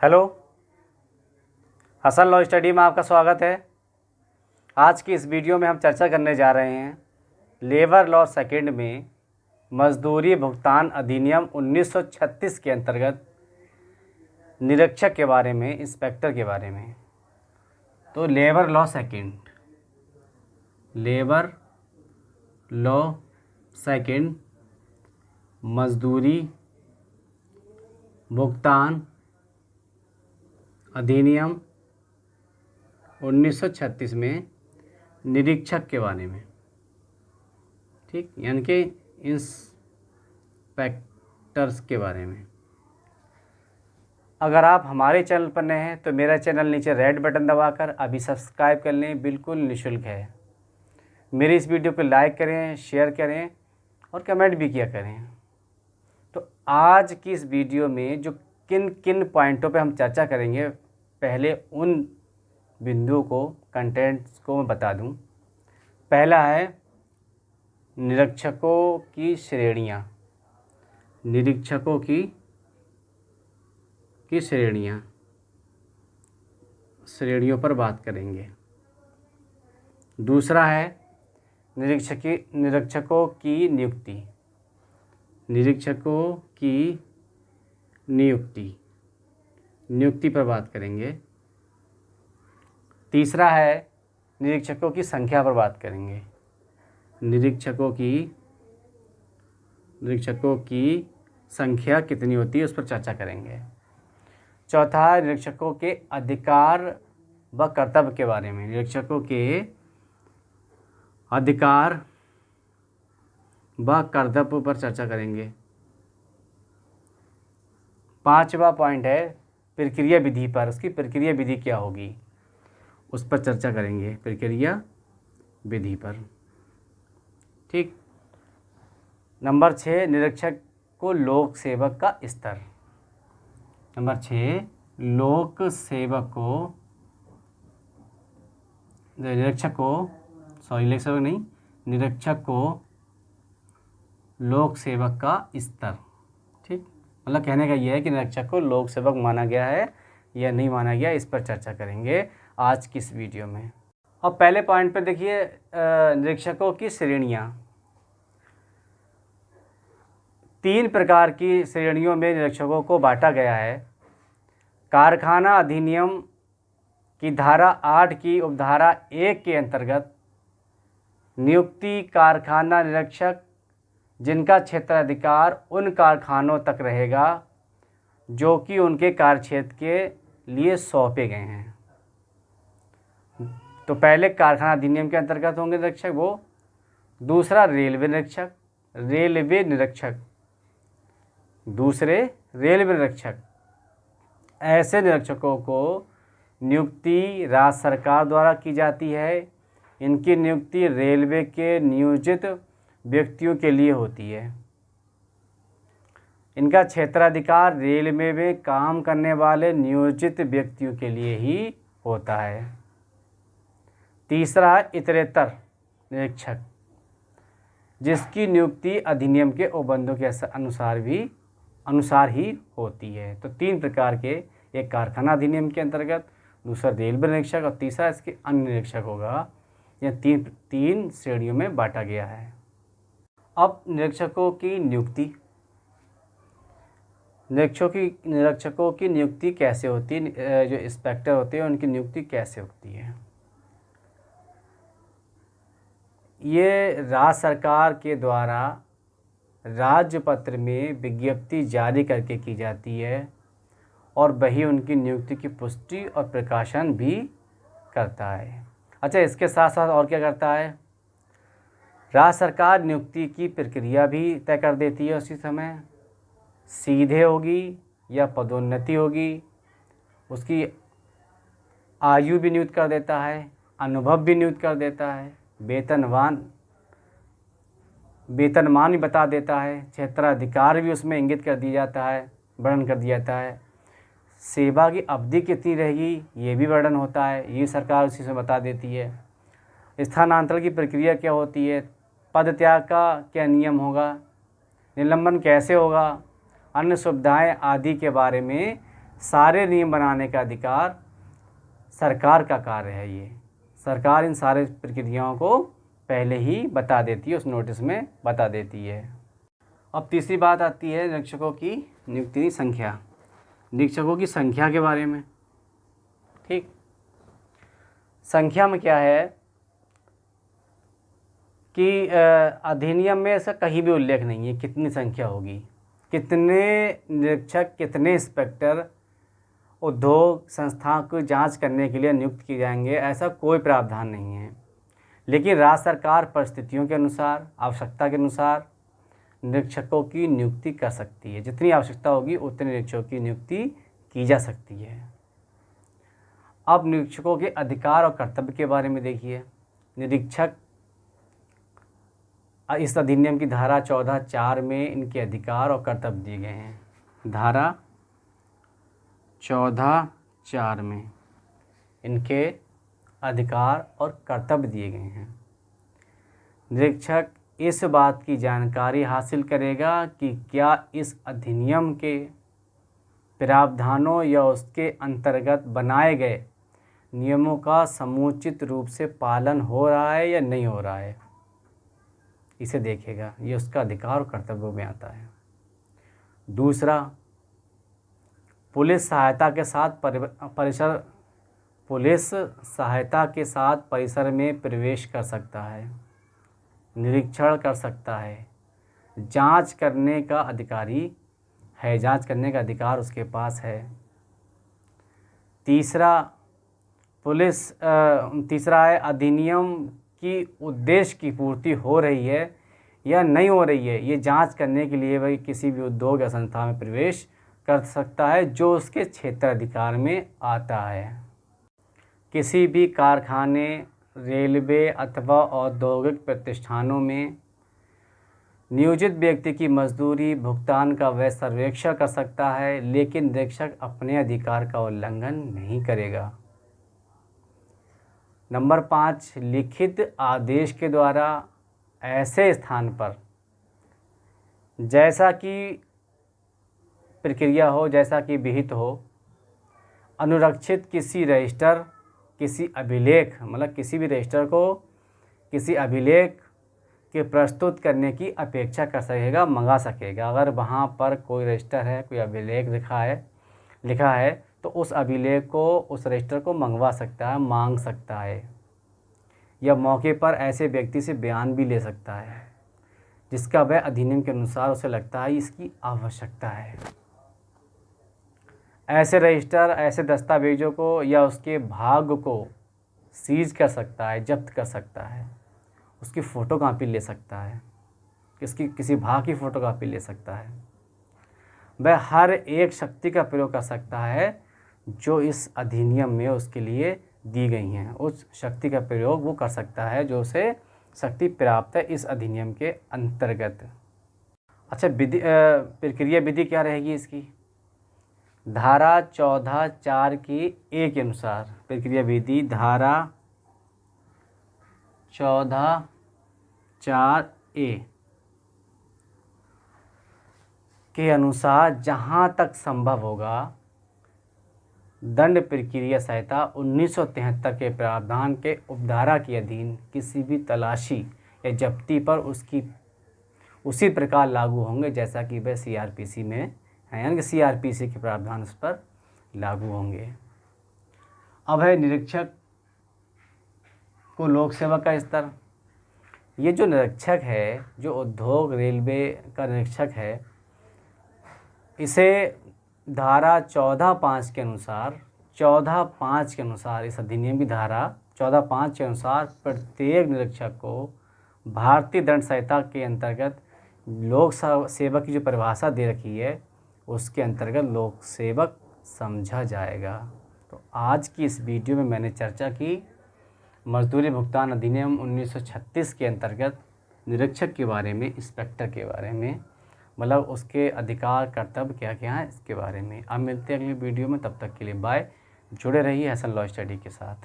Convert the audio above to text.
Hello, Hasan law study में आपका स्वागत है। आज की इस वीडियो में हम चर्चा करने जा रहे हैं लेबर लॉ सेकंड में मजदूरी भुगतान अधिनियम 1936 के अंतर्गत निरीक्षक के बारे में, इंस्पेक्टर के बारे में। तो लेबर लॉ सेकंड मजदूरी भुगतान अधिनियम 1936 में निरीक्षक के बारे में, ठीक, यानी कि इंस्पेक्टर्स के बारे में। अगर आप हमारे चैनल पर नए हैं तो मेरा चैनल नीचे रेड बटन दबाकर अभी सब्सक्राइब कर लें, बिल्कुल निःशुल्क है। मेरी इस वीडियो को लाइक करें, शेयर करें और कमेंट भी किया करें। तो आज की इस वीडियो में जो किन किन पॉइंटों पे हम चर्चा करेंगे, पहले उन बिंदुओं को, कंटेंट्स को मैं बता दूं। पहला है निरीक्षकों की श्रेणियां, निरीक्षकों की श्रेणियों पर बात करेंगे। दूसरा है निरीक्षकों की नियुक्ति, निरीक्षकों की नियुक्ति पर बात करेंगे। तीसरा है निरीक्षकों की संख्या पर बात करेंगे, निरीक्षकों की संख्या कितनी होती है उस पर चर्चा करेंगे। चौथा है निरीक्षकों के अधिकार व कर्तव्य के बारे में, निरीक्षकों के अधिकार व कर्तव्य पर चर्चा करेंगे। पांचवा पॉइंट है प्रक्रिया विधि पर, उसकी प्रक्रिया विधि क्या होगी उस पर चर्चा करेंगे, प्रक्रिया विधि पर, ठीक। नंबर 6 निरीक्षक को लोक सेवक का स्तर, नंबर 6 निरीक्षक को लोक सेवक का स्तर, ठीक। मतलब कहने का यह है कि निरीक्षक को लोक सेवक माना गया है या नहीं माना गया, इस पर चर्चा करेंगे आज की इस वीडियो में। और पहले पॉइंट पे देखिए निरीक्षकों की श्रेणियाँ। 3 प्रकार की श्रेणियों में निरीक्षकों को बांटा गया है। कारखाना अधिनियम की धारा 8 की उपधारा 1 के अंतर्गत नियुक्ति कारखाना निरीक्षक जिनका क्षेत्राधिकार उन कारखानों तक रहेगा जो कि उनके कार्यक्षेत्र के लिए सौंपे गए हैं। तो पहले कारखाना अधिनियम के अंतर्गत होंगे निरीक्षक वो। दूसरा रेलवे निरीक्षक, दूसरे रेलवे निरीक्षक। ऐसे निरीक्षकों को नियुक्ति राज्य सरकार द्वारा की जाती है। इनकी नियुक्ति रेलवे के नियोजित व्यक्तियों के लिए होती है। इनका क्षेत्राधिकार रेलवे में काम करने वाले नियोजित व्यक्तियों के लिए ही होता है। तीसरा इतरेतर निरीक्षक, जिसकी नियुक्ति अधिनियम के उपबंधों के अनुसार ही होती है। तो 3 प्रकार के, एक कारखाना अधिनियम के अंतर्गत, दूसरा रेलवे निरीक्षक और तीसरा इसके अन्य निरीक्षक होगा। यह तीन श्रेणियों में बांटा गया है। अब निरीक्षकों की नियुक्ति, निरीक्षकों की नियुक्ति कैसे होती है, जो इंस्पेक्टर होते हैं उनकी नियुक्ति कैसे होती है। ये राज्य सरकार के द्वारा राज्यपत्र में विज्ञप्ति जारी करके की जाती है और वही उनकी नियुक्ति की पुष्टि और प्रकाशन भी करता है। अच्छा, इसके साथ साथ और क्या करता है, राज्य सरकार नियुक्ति की प्रक्रिया भी तय कर देती है। उसी समय सीधे होगी या पदोन्नति होगी, उसकी आयु भी नियुक्त कर देता है, अनुभव भी नियुक्त कर देता है, वेतनमान भी बता देता है, क्षेत्राधिकार भी उसमें इंगित कर दिया जाता है, वर्णन कर दिया जाता है। सेवा की अवधि कितनी रहेगी ये भी वर्णन होता है, ये सरकार उसी से बता देती है। स्थानांतरण की प्रक्रिया क्या होती है, पद त्याग का क्या नियम होगा, निलंबन कैसे होगा, अन्य सुविधाएं आदि के बारे में सारे नियम बनाने का अधिकार सरकार का कार्य है। ये सरकार इन सारे प्रक्रियाओं को पहले ही बता देती है, उस नोटिस में बता देती है। अब तीसरी बात आती है निरीक्षकों की नियुक्ति संख्या, निरीक्षकों की संख्या के बारे में। ठीक, संख्या में क्या है कि अधिनियम में ऐसा कहीं भी उल्लेख नहीं है कितनी संख्या होगी, कितने निरीक्षक, कितने इंस्पेक्टर उद्योग संस्थाओं की जांच करने के लिए नियुक्त किए जाएंगे, ऐसा कोई प्रावधान नहीं है। लेकिन राज्य सरकार परिस्थितियों के अनुसार, आवश्यकता के अनुसार निरीक्षकों की नियुक्ति कर सकती है। जितनी आवश्यकता होगी उतने निरीक्षकों की नियुक्ति की जा सकती है। अब निरीक्षकों के अधिकार और कर्तव्य के बारे में देखिए। निरीक्षक इस अधिनियम की धारा 14(4) में इनके अधिकार और कर्तव्य दिए गए हैं। धारा 14(4) में इनके अधिकार और कर्तव्य दिए गए हैं। निरीक्षक इस बात की जानकारी हासिल करेगा कि क्या इस अधिनियम के प्रावधानों या उसके अंतर्गत बनाए गए नियमों का समुचित रूप से पालन हो रहा है या नहीं हो रहा है, इसे देखेगा। ये उसका अधिकार और कर्तव्यों में आता है। दूसरा, पुलिस सहायता के साथ परिसर में प्रवेश कर सकता है, निरीक्षण कर सकता है, जांच करने का अधिकारी है, जांच करने का अधिकार उसके पास है। तीसरा है अधिनियम की उद्देश्य की पूर्ति हो रही है या नहीं हो रही है, ये जांच करने के लिए वह किसी भी उद्योग या संस्था में प्रवेश कर सकता है जो उसके क्षेत्राधिकार में आता है। किसी भी कारखाने, रेलवे अथवा औद्योगिक प्रतिष्ठानों में नियोजित व्यक्ति की मजदूरी भुगतान का वह सर्वेक्षण कर सकता है, लेकिन निरीक्षक अपने अधिकार का उल्लंघन नहीं करेगा। नंबर 5, लिखित आदेश के द्वारा ऐसे स्थान पर जैसा कि प्रक्रिया हो, जैसा कि विहित हो, अनुरक्षित किसी रजिस्टर, किसी अभिलेख, मतलब किसी भी रजिस्टर को किसी अभिलेख के प्रस्तुत करने की अपेक्षा कर सकेगा, मंगा सकेगा। अगर वहाँ पर कोई रजिस्टर है, कोई अभिलेख लिखा है तो उस अभिलेख को, उस रजिस्टर को मंगवा सकता है, मांग सकता है, या मौके पर ऐसे व्यक्ति से बयान भी ले सकता है जिसका वह अधिनियम के अनुसार उसे लगता है इसकी आवश्यकता है। ऐसे रजिस्टर, ऐसे दस्तावेजों को या उसके भाग को सीज कर सकता है, जब्त कर सकता है, उसकी फ़ोटोकॉपी ले सकता है, किसी भाग की फ़ोटोकॉपी ले सकता है। वह हर एक शक्ति का प्रयोग कर सकता है जो इस अधिनियम में उसके लिए दी गई हैं। उस शक्ति का प्रयोग वो कर सकता है जो उसे शक्ति प्राप्त है इस अधिनियम के अंतर्गत। अच्छा, प्रक्रिया विधि क्या रहेगी इसकी? धारा 14(4) की ए के अनुसार प्रक्रिया विधि धारा 14(4) के अनुसार जहाँ तक संभव होगा दंड प्रक्रिया संहिता 1973 के प्रावधान के उपधारा के अधीन किसी भी तलाशी या जब्ती पर उसी प्रकार लागू होंगे जैसा कि वह CRPC में है, यानी कि CRPC के प्रावधान उस पर लागू होंगे। अब है निरीक्षक को लोक सेवा का स्तर। ये जो निरीक्षक है, जो उद्योग रेलवे का निरीक्षक है, इसे धारा 14(5) के अनुसार इस अधिनियम की धारा 14(5) के अनुसार प्रत्येक निरीक्षक को भारतीय दंड संहिता के अंतर्गत लोक सेवक की जो परिभाषा दे रखी है उसके अंतर्गत लोक सेवक समझा जाएगा। तो आज की इस वीडियो में मैंने चर्चा की मजदूरी भुगतान अधिनियम 1936 के अंतर्गत निरीक्षक के बारे में, इंस्पेक्टर के बारे में, मतलब उसके अधिकार कर्तव्य क्या क्या हैं इसके बारे में। अब मिलते हैं अगली वीडियो में, तब तक के लिए बाय। जुड़े रहिए हसन लॉ स्टडी के साथ।